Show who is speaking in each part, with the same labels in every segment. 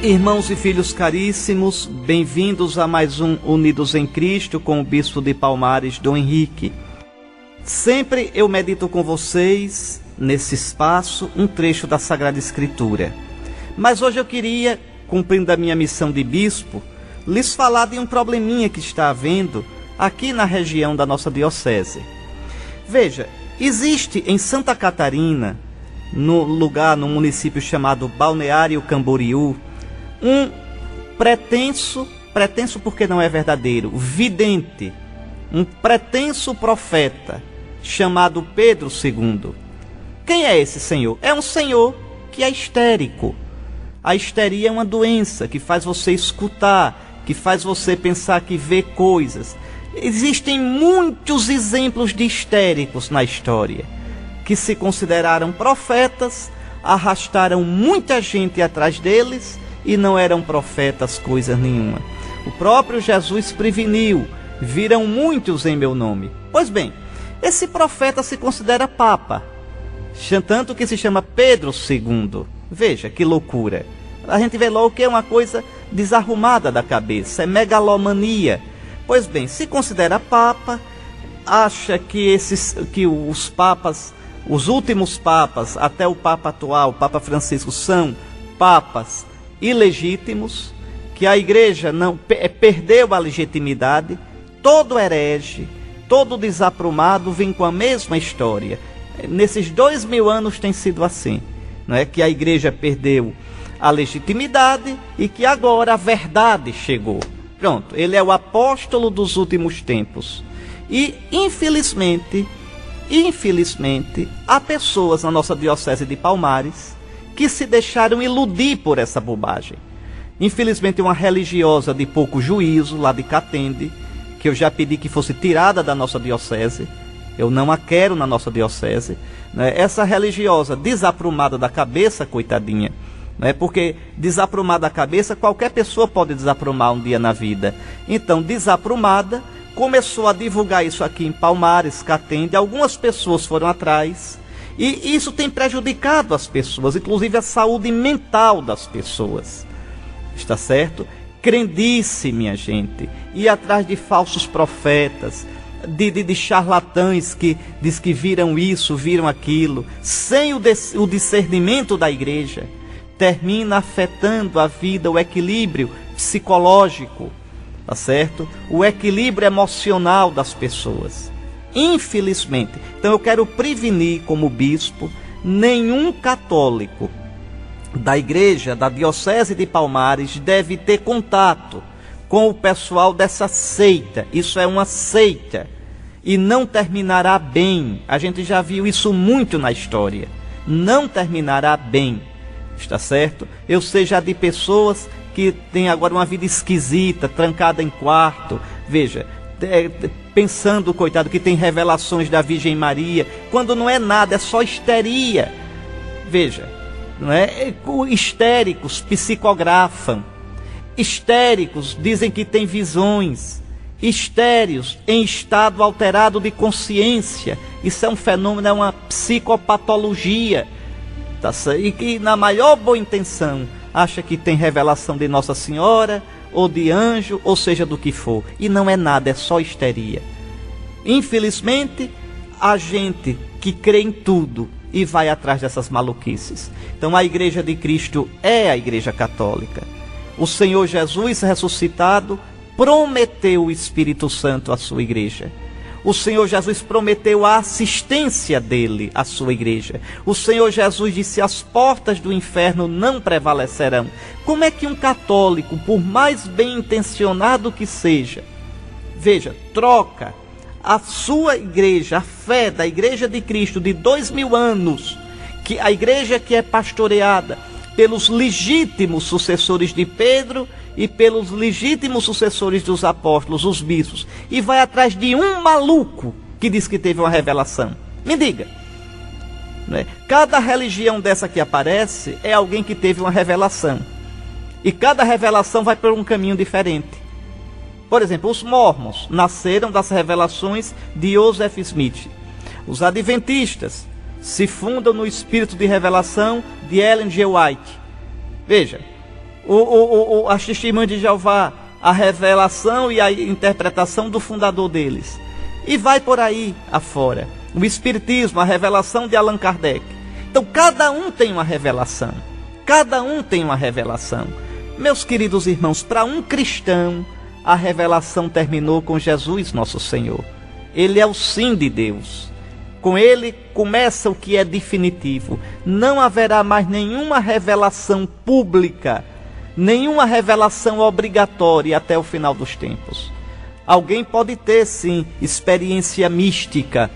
Speaker 1: Irmãos e filhos caríssimos, bem-vindos a mais um Unidos em Cristo com o Bispo de Palmares, Dom Henrique. Sempre eu medito com vocês, nesse espaço, um trecho da Sagrada Escritura. Mas hoje eu queria, cumprindo a minha missão de bispo, lhes falar de um probleminha que está havendo aqui na região da nossa diocese. Veja, existe em Santa Catarina, no município chamado Balneário Camboriú, um pretenso porque não é verdadeiro, vidente, um pretenso profeta chamado Pedro II. Quem é esse senhor? É um senhor que é histérico. A histeria é uma doença que faz você escutar, que faz você pensar que vê coisas. Existem muitos exemplos de histéricos na história, que se consideraram profetas, arrastaram muita gente atrás deles e não eram profetas coisa nenhuma. O próprio Jesus preveniu: virão muitos em meu nome. Pois bem, esse profeta se considera papa, tanto que se chama Pedro II. Veja que loucura. A gente vê logo que é uma coisa desarrumada da cabeça, é megalomania. Pois bem, se considera papa, acha que os papas, os últimos papas, até o papa atual, o Papa Francisco, são papas ilegítimos, que a igreja não perdeu a legitimidade. Todo herege, todo desaprumado vem com a mesma história. Nesses 2000 anos tem sido assim, não é? Que a igreja perdeu a legitimidade e que agora a verdade chegou. Pronto, ele é o apóstolo dos últimos tempos. E infelizmente, há pessoas na nossa diocese de Palmares que se deixaram iludir por essa bobagem. Infelizmente, uma religiosa de pouco juízo, lá de Catende, que eu já pedi que fosse tirada da nossa diocese, eu não a quero na nossa diocese, né? Essa religiosa desaprumada da cabeça, coitadinha, né? Porque desaprumada da cabeça, qualquer pessoa pode desaprumar um dia na vida. Então, desaprumada, começou a divulgar isso aqui em Palmares, Catende, algumas pessoas foram atrás, e isso tem prejudicado as pessoas, inclusive a saúde mental das pessoas. Está certo? Crendice, minha gente, ir atrás de falsos profetas, de charlatães que diz que viram isso, viram aquilo, sem o discernimento da igreja, termina afetando a vida, o equilíbrio psicológico, tá certo? O equilíbrio emocional das pessoas. Infelizmente. Então eu quero prevenir, como bispo, nenhum católico da igreja, da diocese de Palmares, deve ter contato com o pessoal dessa seita. Isso é uma seita e não terminará bem. A gente já viu isso muito na história. Não terminará bem, está certo? Eu sei já de pessoas que têm agora uma vida esquisita, trancada em quarto. Veja, pensando, coitado, que tem revelações da Virgem Maria, quando não é nada, é só histeria. Veja, não é? Histéricos psicografam, histéricos dizem que tem visões, histérios em estado alterado de consciência. Isso é um fenômeno, é uma psicopatologia, tá certo? E que na maior boa intenção acha que tem revelação de Nossa Senhora ou de anjo, ou seja, do que for, e não é nada, é só histeria. Infelizmente, a gente que crê em tudo e vai atrás dessas maluquices. Então a Igreja de Cristo é a Igreja Católica. O Senhor Jesus ressuscitado prometeu o Espírito Santo à sua igreja. O Senhor Jesus prometeu a assistência dele à sua igreja. O Senhor Jesus disse: as portas do inferno não prevalecerão. Como é que um católico, por mais bem intencionado que seja, veja, troca a sua igreja, a fé da Igreja de Cristo de 2000 anos, que a igreja que é pastoreada pelos legítimos sucessores de Pedro e pelos legítimos sucessores dos apóstolos, os bispos, e vai atrás de um maluco que diz que teve uma revelação? Me diga, né? Cada religião dessa que aparece é alguém que teve uma revelação, e cada revelação vai por um caminho diferente. Por exemplo, os mormons nasceram das revelações de Joseph Smith. Os adventistas se fundam no espírito de revelação de Ellen G. White. Veja, As testemunhas de Jeová, a revelação e a interpretação do fundador deles. E vai por aí afora. O Espiritismo, a revelação de Allan Kardec. Então cada um tem uma revelação. Cada um tem uma revelação. Meus queridos irmãos, para um cristão, a revelação terminou com Jesus nosso Senhor. Ele é o sim de Deus. Com ele começa o que é definitivo. Não haverá mais nenhuma revelação pública, nenhuma revelação obrigatória até o final dos tempos. Alguém pode ter, sim, experiência mística.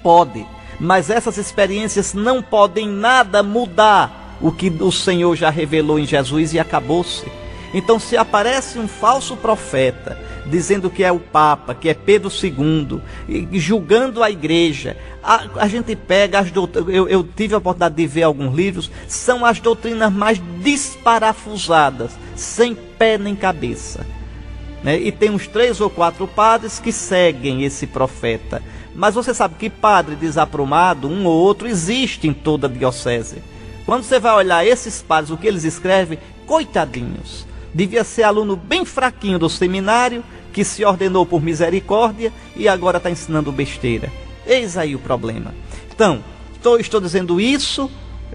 Speaker 1: Pode. Mas essas experiências não podem nada mudar o que o Senhor já revelou em Jesus e acabou-se. Então, se aparece um falso profeta dizendo que é o Papa, que é Pedro II, julgando a igreja, a gente pega as doutrinas. Eu tive a oportunidade de ver alguns livros, são as doutrinas mais desparafusadas, sem pé nem cabeça, né? E tem uns 3 ou 4 padres que seguem esse profeta. Mas você sabe que padre desaprumado, um ou outro, existe em toda a diocese. Quando você vai olhar esses padres, o que eles escrevem, coitadinhos, devia ser aluno bem fraquinho do seminário, que se ordenou por misericórdia e agora está ensinando besteira. Eis aí o problema. Então, estou dizendo isso,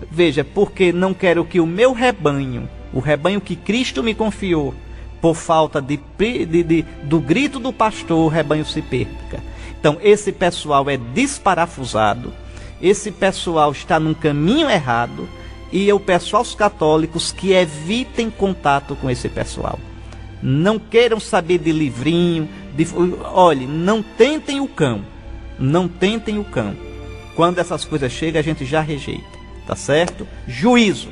Speaker 1: veja, porque não quero que o meu rebanho, o rebanho que Cristo me confiou, por falta do grito do pastor, o rebanho se perca. Então, esse pessoal é desparafusado, esse pessoal está num caminho errado, e eu peço aos católicos que evitem contato com esse pessoal. Não queiram saber de livrinho, olhe, não tentem o cão. Não tentem o cão. Quando essas coisas chegam, a gente já rejeita. Tá certo? Juízo.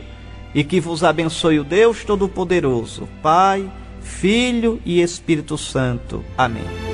Speaker 1: E que vos abençoe o Deus Todo-Poderoso, Pai, Filho e Espírito Santo. Amém.